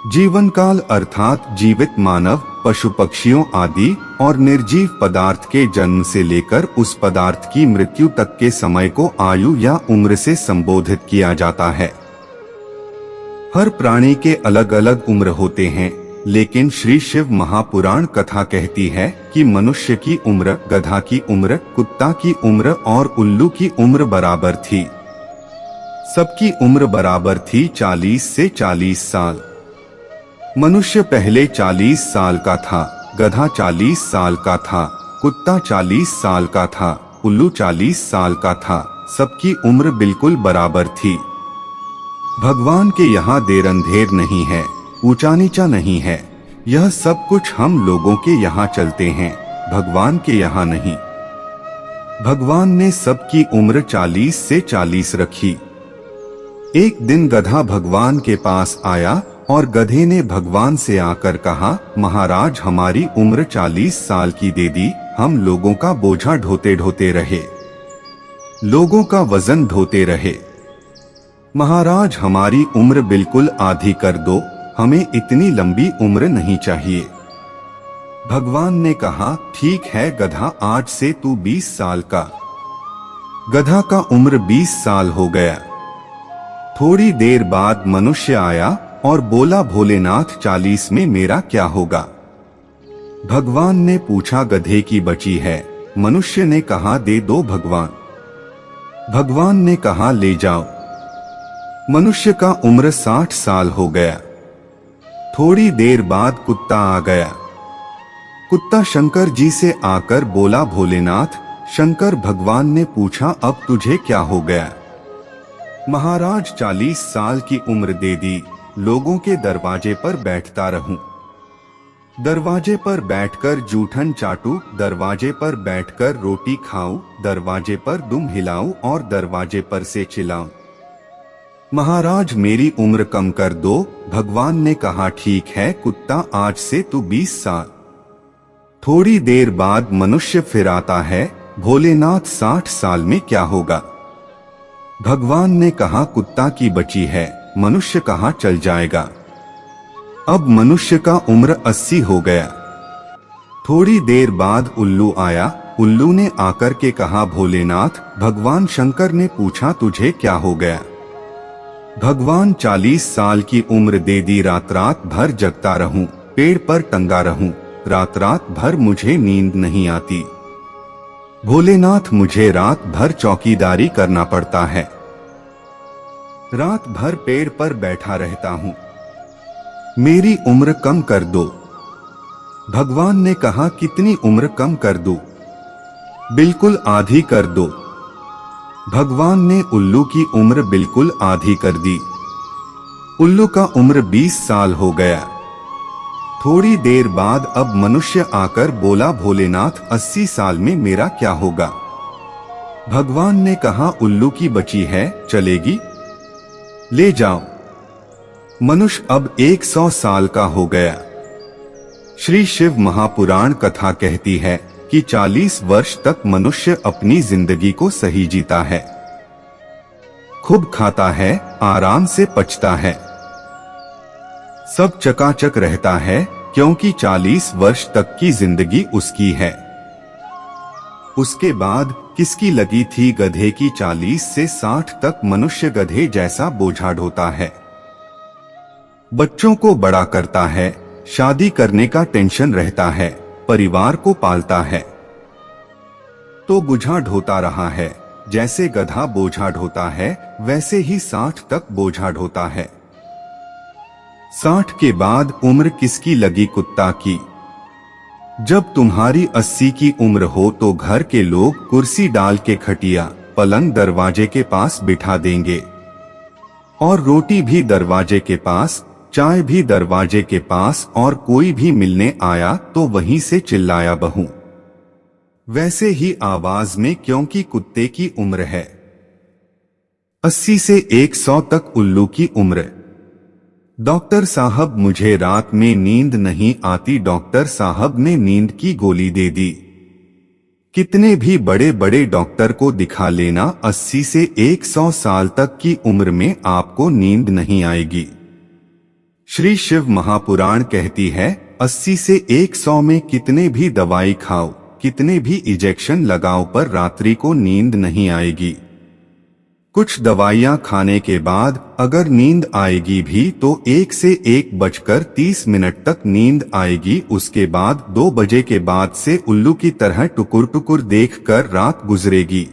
जीवन काल अर्थात जीवित मानव, पशु पक्षियों आदि और निर्जीव पदार्थ के जन्म से लेकर उस पदार्थ की मृत्यु तक के समय को आयु या उम्र से संबोधित किया जाता है। हर प्राणी के अलग अलग उम्र होते हैं, लेकिन श्री शिव महापुराण कथा कहती है कि मनुष्य की उम्र, गधा की उम्र, कुत्ता की उम्र और उल्लू की उम्र बराबर थी। सबकी उम्र बराबर थी 40 से 40 साल। मनुष्य पहले 40 साल का था, गधा 40 साल का था, कुत्ता 40 साल का था, उल्लू 40 साल का था। सबकी उम्र बिल्कुल बराबर थी। भगवान के यहाँ देर अंधेर नहीं है, ऊंचा नीचा नहीं है। यह सब कुछ हम लोगों के यहाँ चलते हैं, भगवान के यहाँ नहीं। भगवान ने सबकी उम्र 40 से 40 रखी। एक दिन गधा भगवान के पास आया और गधे ने भगवान से आकर कहा, महाराज हमारी उम्र 40 साल की दे दी, हम लोगों का बोझा ढोते ढोते रहे, लोगों का वजन ढोते रहे। महाराज हमारी उम्र बिल्कुल आधी कर दो, हमें इतनी लंबी उम्र नहीं चाहिए। भगवान ने कहा, ठीक है गधा, आज से तू 20 साल का। गधा का उम्र 20 साल हो गया। थोड़ी देर बाद मनुष्य आया और बोला, भोलेनाथ 40 में मेरा क्या होगा? भगवान ने पूछा, गधे की बची है। मनुष्य ने कहा, दे दो भगवान। भगवान ने कहा, ले जाओ। मनुष्य का उम्र 60 साल हो गया। थोड़ी देर बाद कुत्ता आ गया। कुत्ता शंकर जी से आकर बोला, भोलेनाथ। शंकर भगवान ने पूछा, अब तुझे क्या हो गया? महाराज 40 साल की उम्र दे दी, लोगों के दरवाजे पर बैठता रहूं, दरवाजे पर बैठकर जूठन चाटूं, दरवाजे पर बैठकर रोटी खाऊं, दरवाजे पर दुम हिलाऊं और दरवाजे पर से चिल्लाऊं। महाराज मेरी उम्र कम कर दो। भगवान ने कहा, ठीक है कुत्ता, आज से तू 20 साल। थोड़ी देर बाद मनुष्य फिर आता है, भोलेनाथ 60 साल में क्या होगा? भगवान ने कहा, कुत्ता की बची है। मनुष्य कहा, चल जाएगा। अब मनुष्य का उम्र 80 हो गया। थोड़ी देर बाद उल्लू आया। उल्लू ने आकर के कहा, भोलेनाथ भगवान शंकर ने पूछा, तुझे क्या हो गया? भगवान 40 साल की उम्र दे दी, रात रात भर जगता रहूं, पेड़ पर टंगा रहूं, रात रात भर मुझे नींद नहीं आती। भोलेनाथ मुझे रात भर चौकीदारी करना पड़ता है, रात भर पेड़ पर बैठा रहता हूं, मेरी उम्र कम कर दो। भगवान ने कहा, कितनी उम्र कम कर दूं? बिल्कुल आधी कर दो। भगवान ने उल्लू की उम्र बिल्कुल आधी कर दी। उल्लू का उम्र 20 साल हो गया। थोड़ी देर बाद अब मनुष्य आकर बोला, भोलेनाथ 80 साल में मेरा क्या होगा? भगवान ने कहा, उल्लू की बची है, चलेगी? ले जाओ। मनुष्य अब 100 साल का हो गया। श्री शिव महापुराण कथा कहती है कि 40 वर्ष तक मनुष्य अपनी जिंदगी को सही जीता है, खूब खाता है, आराम से पचता है, सब चकाचक रहता है, क्योंकि 40 वर्ष तक की जिंदगी उसकी है। उसके बाद किसकी लगी थी गधे की? 40 से 60 तक मनुष्य गधे जैसा बोझा ढोता है, बच्चों को बड़ा करता है, शादी करने का टेंशन रहता है, परिवार को पालता है, तो बोझा ढोता रहा है। जैसे गधा बोझा ढोता है, वैसे ही 60 तक बोझा ढोता है। 60 के बाद उम्र किसकी लगी? कुत्ता की। जब तुम्हारी 80 की उम्र हो तो घर के लोग कुर्सी डाल के खटिया, पलंग दरवाजे के पास बिठा देंगे और रोटी भी दरवाजे के पास, चाय भी दरवाजे के पास, और कोई भी मिलने आया तो वहीं से चिल्लाया, बहू। वैसे ही आवाज में, क्योंकि कुत्ते की उम्र है। 80 से 100 तक उल्लू की उम्र। डॉक्टर साहब मुझे रात में नींद नहीं आती, डॉक्टर साहब ने नींद की गोली दे दी। कितने भी बड़े बड़े डॉक्टर को दिखा लेना, 80 से 100 साल तक की उम्र में आपको नींद नहीं आएगी। श्री शिव महापुराण कहती है 80 से 100 में कितने भी दवाई खाओ, कितने भी इंजेक्शन लगाओ, पर रात्रि को नींद नहीं आएगी। कुछ दवाइयां खाने के बाद अगर नींद आएगी भी तो 1 से 1:30 तक नींद आएगी। उसके बाद 2 बजे के बाद से उल्लू की तरह टुकुर टुकुर देखकर रात गुजरेगी।